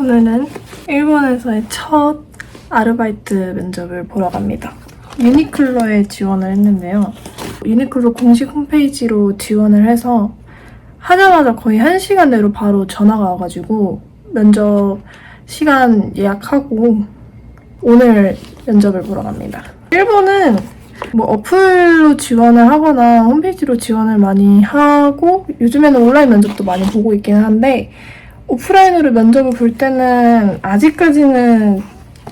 오늘은 일본에서의 첫 아르바이트 면접을 보러 갑니다. 유니클로에 지원을 했는데요. 유니클로 공식 홈페이지로 지원을 해서 하자마자 거의 1시간 내로 바로 전화가 와가지고 면접 시간 예약하고 오늘 면접을 보러 갑니다. 일본은 뭐 어플로 지원을 하거나 홈페이지로 지원을 많이 하고 요즘에는 온라인 면접도 많이 보고 있긴 한데 오프라인으로 면접을 볼 때는 아직까지는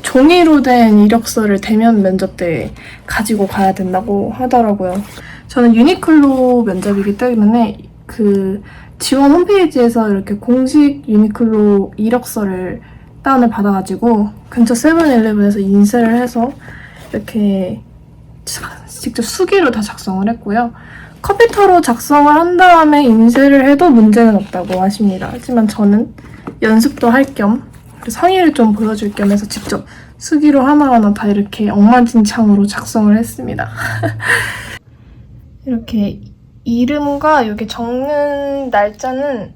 종이로 된 이력서를 대면 면접 때 가지고 가야 된다고 하더라고요. 저는 유니클로 면접이기 때문에 그 지원 홈페이지에서 이렇게 공식 유니클로 이력서를 다운을 받아가지고 근처 세븐일레븐에서 인쇄를 해서 이렇게 직접 수기로 다 작성을 했고요. 컴퓨터로 작성을 한 다음에 인쇄를 해도 문제는 없다고 하십니다. 하지만 저는 연습도 할 겸 성의를 좀 보여줄 겸 해서 직접 수기로 하나하나 다 이렇게 엉망진창으로 작성을 했습니다. 이렇게 이름과 여기 적는 날짜는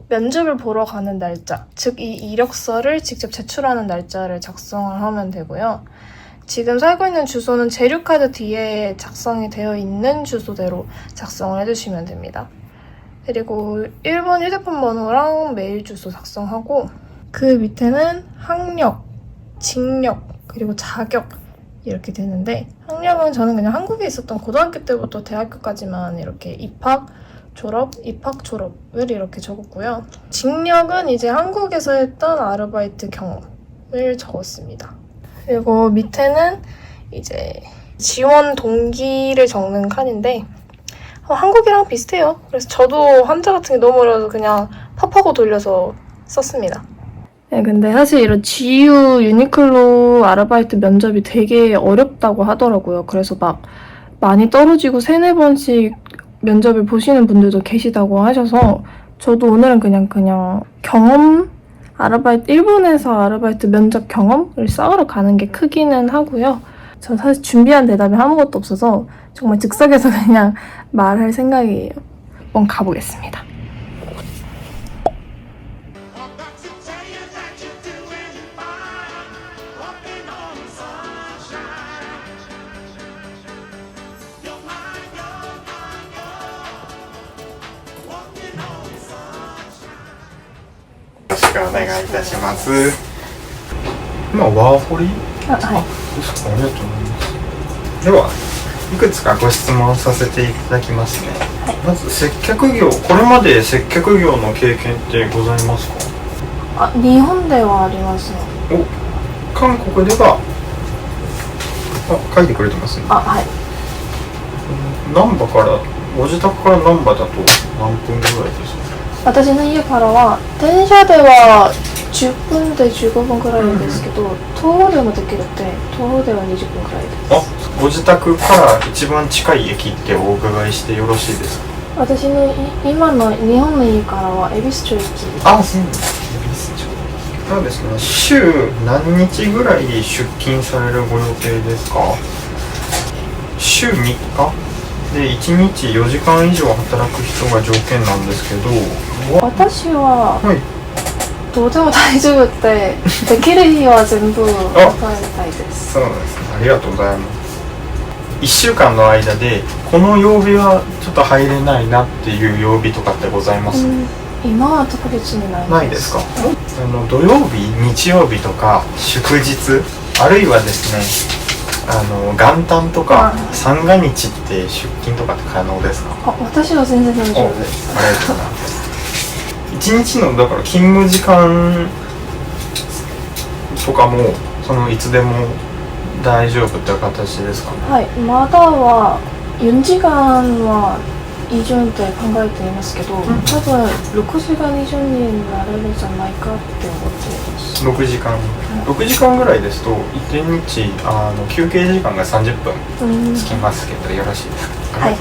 면접을 보러 가는 날짜, 즉 이 이력서를 직접 제출하는 날짜를 작성을 하면 되고요. 지금 살고 있는 주소는 재료카드 뒤에 작성이 되어 있는 주소대로 작성을 해주시면 됩니다. 그리고 일본 휴대폰 번호랑 메일 주소 작성하고 그 밑에는 학력, 직력, 그리고 자격 이렇게 되는데 학력은 저는 그냥 한국에 있었던 고등학교 때부터 대학교까지만 이렇게 입학, 졸업을 이렇게 적었고요. 직력은 이제 한국에서 했던 아르바이트 경험을 적었습니다. 그리고 밑에는 이제 지원 동기를 적는 칸인데 한국이랑 비슷해요. 그래서 저도 한자 같은 게 너무 어려워서 그냥 팝하고 돌려서 썼습니다. 네, 근데 사실 이런 GU 유니클로 아르바이트 면접이 되게 어렵다고 하더라고요. 그래서 막 많이 떨어지고 3-4번씩 면접을 보시는 분들도 계시다고 하셔서 저도 오늘은 그냥 경험? 일본에서 아르바이트 면접 경험을 쌓으러 가는 게 크기는 하고요. 전 사실 준비한 대답이 아무것도 없어서 정말 즉석에서 그냥 말할 생각이에요. 한번 가보겠습니다.お願いいたします。今ワーホリ？はい。ありがとうございます。では、いくつかご質問させていただきますね。はい、まず接客業、これまで接客業の経験ってございますか？日本ではありますね。お、韓国では書いてくれてますね。はい。難波からご自宅から難波だと何分ぐらいですか？私の家からは電車では10分で15分くらいですけど、徒歩でもできるって徒歩では20分くらいです。ご自宅から一番近い駅ってお伺いしてよろしいですか？私の今の日本の家からは恵比寿町駅。そうなんですね。恵比寿町。そうですね。週何日ぐらい出勤されるご予定ですか？週3日で1日4時間以上働く人が条件なんですけど、私はどうでも大丈夫ってできる日は全部答えたいです。そうですね。ありがとうございます。1週間の間でこの曜日はちょっと入れないなっていう曜日とかってございます？今は特別にないです。ないですか？土曜日、日曜日とか祝日、あるいはですね、元旦とか三が日って出勤とかって可能ですか？私は全然大丈夫です。ありがとうございます。1日のだから勤務時間とかもいつでも大丈夫っていう形ですかね？はい、まだは4時間は以上って考えていますけど、多分6時間以上になれるんじゃないかって思っています。6時間、6時間ぐらいですと1日休憩時間が30分つきますけどよろしいですか？はい。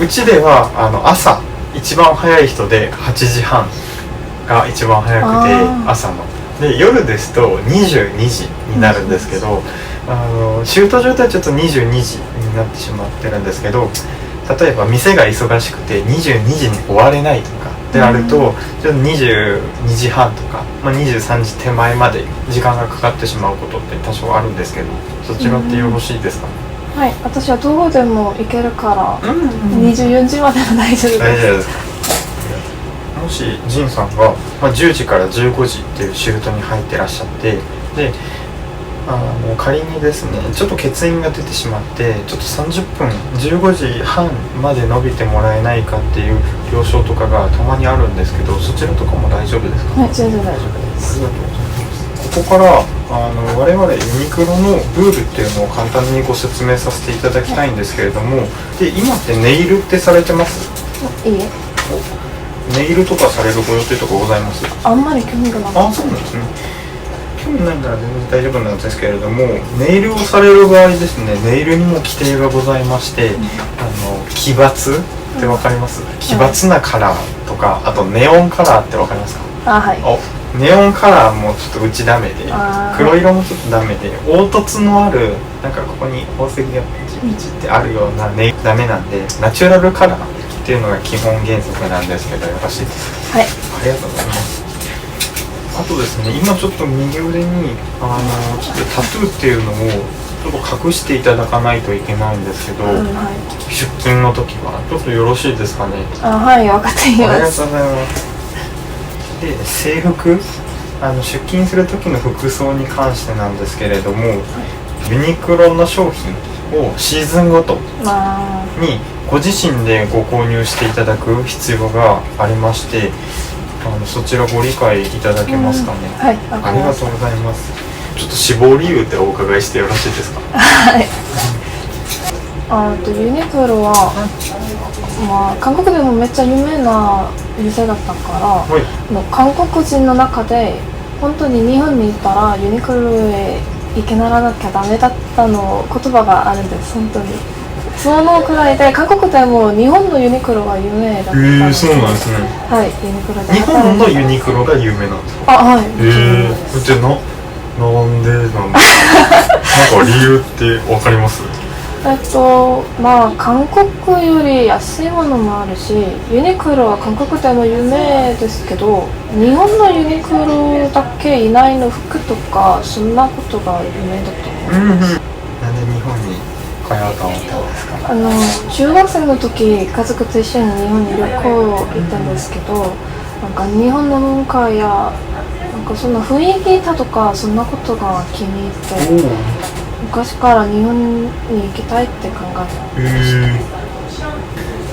うちでは朝一番早い人で8時半が一番早くて朝ので夜ですと22時になるんですけど、仕事上ではちょっと22時になってしまってるんですけど、例えば店が忙しくて22時に終われないとかであると、ちょっと22時半とか、23時手前まで時間がかかってしまうことって多少あるんですけど、そちらってよろしいですかね？はい、私は徒歩でも行けるから、うん24時までも大丈夫です。大丈夫ですか？もしジンさんが、10時から15時っていうシフトに入ってらっしゃって、で仮にですねちょっと欠員が出てしまってちょっと30分15時半まで伸びてもらえないかっていう了承とかがたまにあるんですけど、そちらとかも大丈夫ですか？はい、全然大丈夫であす。りがとうございます。ここから我々ユニクロのルールっていうのを簡単にご説明させていただきたいんですけれども、で今ってネイルってされてます？いいえ、ネイルとかされるご予定とかございます？あんまり興味がなかった。あ、そうなんですね。興味ないなら全然大丈夫なんですけれども、ネイルをされる場合ですね、ネイルにも規定がございまして、奇抜ってわかります？奇抜なカラーとか、あとネオンカラーってわかりますか？あ、はい。ネオンカラーもちょっとうちダメで、黒色もちょっとダメで、凹凸のあるなんかここに宝石がピチピチってあるようなネイルダメなんで、ナチュラルカラーっていうのが基本原則なんですけど、よろしいですか？はい。ありがとうございます。あとですね、今ちょっと右腕にちょっとタトゥーっていうのをちょっと隠していただかないといけないんですけど、はい。出勤の時はちょっとよろしいですかね？あ、はい、分かっていありがます。とうございます。で、制服出勤する時の服装に関してなんですけれども、ユニクロの商品をシーズンごとにご自身でご購入していただく必要がありまして、そちらご理解いただけますかね？はい、ありがとうございます。ちょっと志望理由ってお伺いしてよろしいですか？はい。ユニクロは、韓国でもめっちゃ有名な店だったから、はい。韓国人の中で本当に日本に行ったらユニクロへ行けならなきゃダメだったの言葉があるんです。本当にそのくらいで、韓国でも日本のユニクロが有名だったので、そうなんですね。はい、ユニクロで日本のユニクロが有名なんですか？はい。じゃあなんでなんですか？なんか理由ってわかります？韓国より安いものもあるし、ユニクロは韓国でも有名ですけど、日本のユニクロだけいないの服とかそんなことが有名だと思います。なんで日本に来ようと思ったんですか？中学生の時、家族と一緒に日本に旅行行ったんですけど、なんか日本の文化やなんかそんな雰囲気だとかそんなことが気に入って、昔から日本に行きたいって考えてました。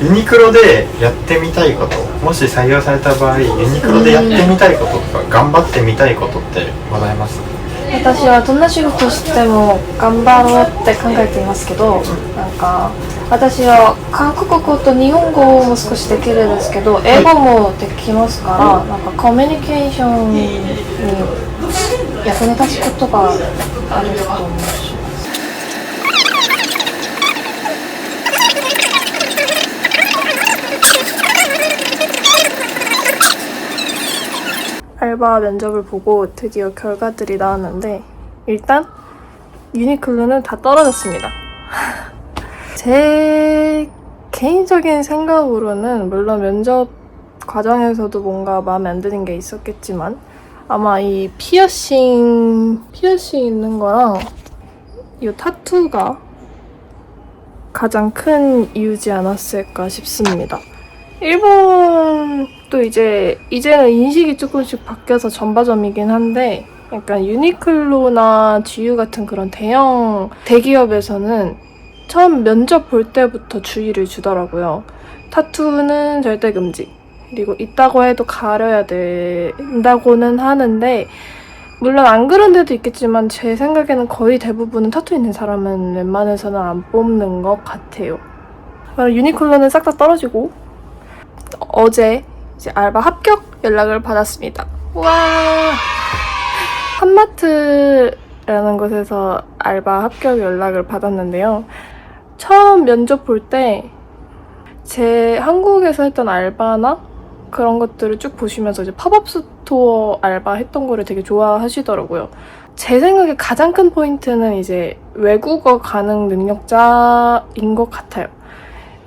ユニクロでやってみたいこと、もし採用された場合、ユニクロでやってみたいこととか頑張ってみたいことってございます？私はどんな仕事しても頑張ろうって考えていますけど、なんか私は韓国語と日本語も少しできるんですけど、英語もできますから、なんかコミュニケーションに役に立つことがあると思うし。알바 면접을 보고 드디어 결과들이 나왔는데, 일단 유니클로는 다 떨어졌습니다. 제 개인적인 생각으로는 물론 면접 과정에서도 뭔가 마음에 안 드는 게 있었겠지만, 아마 이 피어싱 있는 거랑 이 타투가 가장 큰 이유지 않았을까 싶습니다. 일본도 이제는 인식이 조금씩 바뀌어서 전바점이긴 한데, 약간 유니클로나 GU 같은 그런 대형 대기업에서는 처음 면접 볼 때부터 주의를 주더라고요. 타투는 절대 금지. 그리고 있다고 해도 가려야 된다고는 하는데, 물론 안 그런 데도 있겠지만 제 생각에는 거의 대부분은 타투 있는 사람은 웬만해서는 안 뽑는 것 같아요. 유니클로는 싹 다 떨어지고, 어제 이제 알바 합격 연락을 받았습니다. 와! 한마트라는 곳에서 알바 합격 연락을 받았는데요. 처음 면접 볼 때 제 한국에서 했던 알바나 그런 것들을 쭉 보시면서 이제 팝업 스토어 알바 했던 거를 되게 좋아하시더라고요. 제 생각에 가장 큰 포인트는 이제 외국어 가능 능력자인 것 같아요.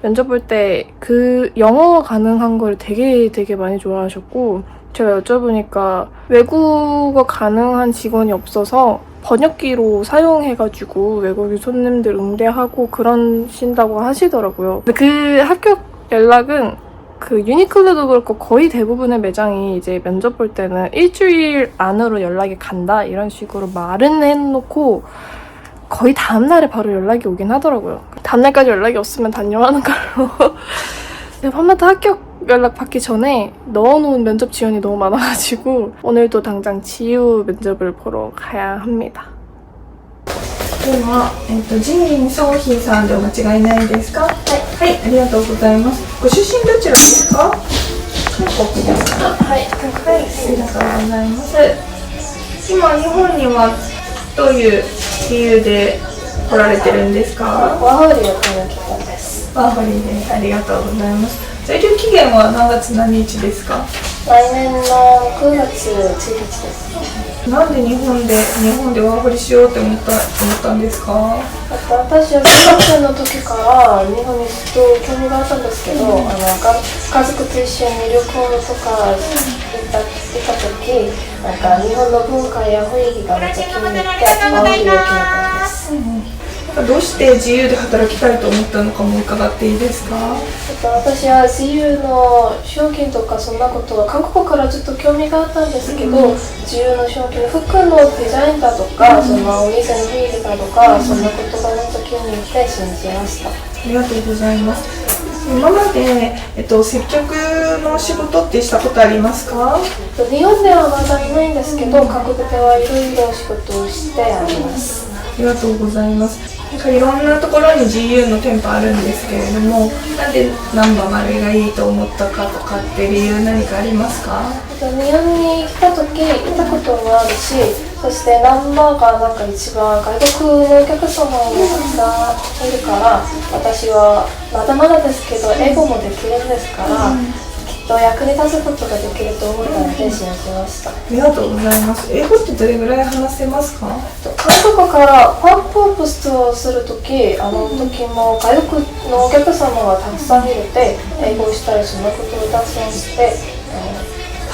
면접 볼 때 그 영어 가능한 걸 되게 많이 좋아하셨고, 제가 여쭤보니까 외국어 가능한 직원이 없어서 번역기로 사용해가지고 외국인 손님들 응대하고 그러신다고 하시더라고요. 근데 그 합격 연락은 그 유니클로도 그렇고 거의 대부분의 매장이 이제 면접 볼 때는 일주일 안으로 연락이 간다 이런 식으로 말은 해놓고 거의 다음날에 바로 연락이 오긴 하더라고요. 다음날까지 연락이 없으면 단념하는 걸로. 팜마타 합격 연락 받기 전에 넣어놓은 면접 지원이 너무 많아가지고 오늘도 당장 지유 면접을 보러 가야 합니다. では、ジンリン商品さんでお間違いないですか？はい、はい、ありがとうございます。ご出身どちらですか？韓国ですか？はい、はい、ありがとうございます。今日本にはどういう理由で来られてるんですか？ワーホリを取りに来たんです。ワーホリでありがとうございます。在留期限は何月何日ですか？来年の9月1日です。なんで日本でワーホリしようって思ったんですか？私は小学生の時から日本にずっと興味があったんですけど、家族と一緒に旅行とか行った時、なんか日本の文化や雰囲気がめっちゃ気に入ってワーホリを決めたんです。どうして自由で働きたいと思ったのかも伺っていいですか？私は自由の商品とかそんなことは韓国からずっと興味があったんですけど、自由の商品、服のデザインだとか、そのお店の雰囲気だとか、そんなことがもっと気に入って信じました。ありがとうございます。今まで、接客の仕事ってしたことありますか？日本ではまだいないんですけど、韓国ではいろいろ仕事をしてあります。ありがとうございます。なんかいろんなところに GU の店舗あるんですけれども、なんでナンバー丸がいいと思ったかとかって理由何かありますか？日本に来た時行ったこともあるし、そしてナンバーがなんか一番外国のお客様もたくさんいるから、私はまだまだですけど英語もできるんですから、きっと役に立つことができると思ったので信じました。ありがとうございます。英語ってどれぐらい話せますか？韓国からパンプアップをする時、時も外国のお客様がたくさんいるので、英語をしたりそんなことをたくさんして、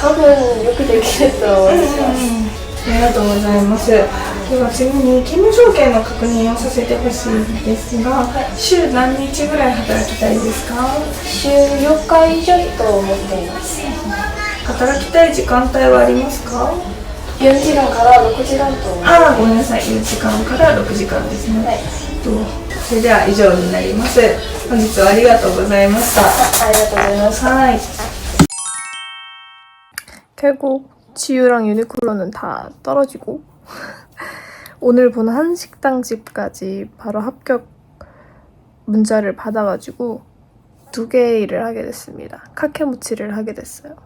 多分よくできると思います。ありがとうございます。では次に勤務条件の確認をさせてほしいですが、週何日ぐらい働きたいですか？週4日以上と思っています。働きたい時間帯はありますか？4時間から6時間と。ごめんなさい、4時間から6時間ですね。はい。それでは以上になります。本日はありがとうございました。ありがとうございました。はい。 결국 지유랑 유니클로는 다 떨어지고 오늘 본 한식당 집까지 바로 합격 문자를 받아가지고 2개 일을 하게 됐습니다. 카케모치를 하게 됐어요.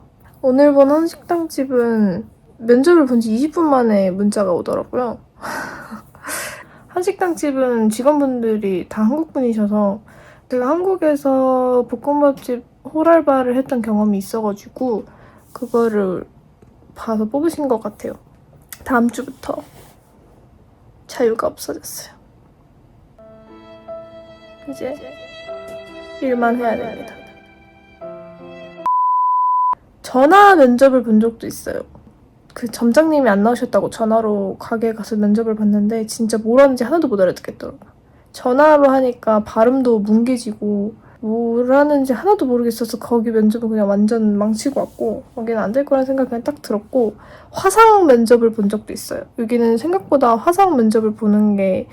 오늘 본 한식당 집은 면접을 본 지 20분 만에 문자가 오더라고요. 한식당 집은 직원분들이 다 한국분이셔서 제가 한국에서 볶음밥집 호랄바를 했던 경험이 있어가지고 그거를 봐서 뽑으신 것 같아요. 다음 주부터 자유가 없어졌어요. 이제 일만 해야 됩니다. 전화 면접을 본 적도 있어요. 그 점장님이 안 나오셨다고 전화로 가게에 가서 면접을 봤는데 진짜 뭘 하는지 하나도 못 알아듣겠더라고요. 전화로 하니까 발음도 뭉개지고 뭘 하는지 하나도 모르겠어서 거기 면접은 그냥 완전 망치고 왔고 여기는 안 될 거라는 생각이 그냥 딱 들었고 화상 면접을 본 적도 있어요. 여기는 생각보다 화상 면접을 보는 게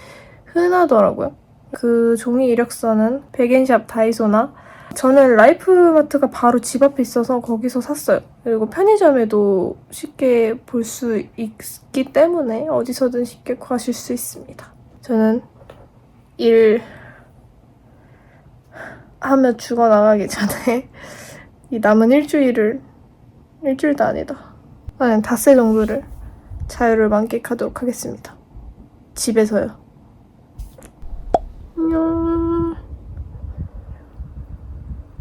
흔하더라고요. 그 종이 이력서는 백엔샵 다이소나 저는 라이프마트가 바로 집 앞에 있어서 거기서 샀어요. 그리고 편의점에도 쉽게 볼 수 있기 때문에 어디서든 쉽게 구하실 수 있습니다. 저는 일 하며 죽어나가기 전에 이 남은 일주일도 아니다. 한 닷새 정도를 자유를 만끽하도록 하겠습니다. 집에서요.